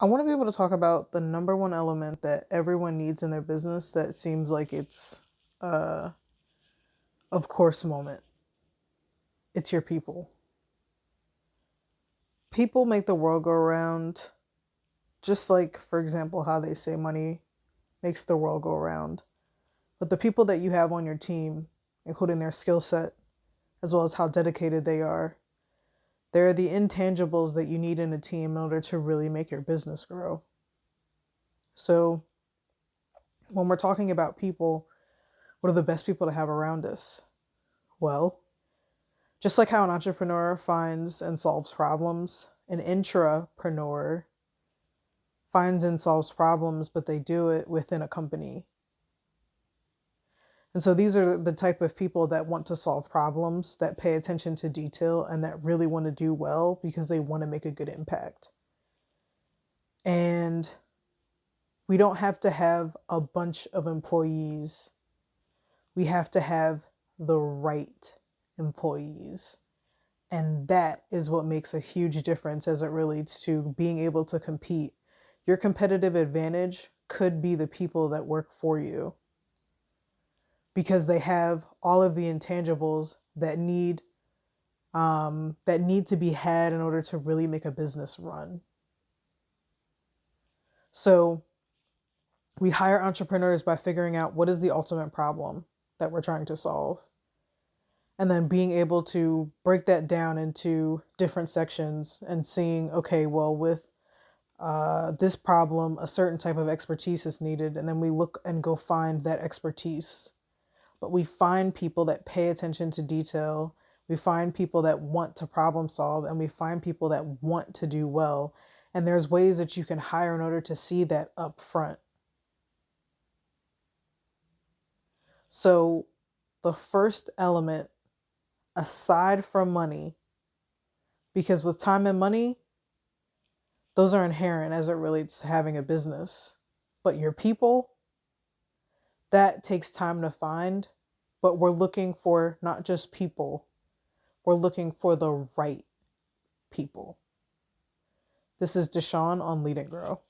I want to be able to talk about the number one element that everyone needs in their business that seems like it's of course moment. It's your people. People make the world go around, just like, for example, how they say money makes the world go around. But the people that you have on your team, including their skill set, as well as how dedicated they are, they're the intangibles that you need in a team in order to really make your business grow. So, when we're talking about people, what are the best people to have around us? Well, just like how an entrepreneur finds and solves problems, an intrapreneur finds and solves problems, but they do it within a company. And so these are the type of people that want to solve problems, that pay attention to detail, and that really want to do well because they want to make a good impact. And we don't have to have a bunch of employees. We have to have the right employees. And that is what makes a huge difference as it relates to being able to compete. Your competitive advantage could be the people that work for you because they have all of the intangibles that need to be had in order to really make a business run. So we hire entrepreneurs by figuring out what is the ultimate problem that we're trying to solve, and then being able to break that down into different sections and seeing, okay, well, with this problem, a certain type of expertise is needed, and then we look and go find that expertise. But we find people that pay attention to detail, we find people that want to problem solve, and we find people that want to do well. And there's ways that you can hire in order to see that up front. So the first element, aside from money, because with time and money, those are inherent as it relates to having a business. But your people, that takes time to find. But we're looking for not just people, we're looking for the right people. This is Deshawn on Lead and Grow.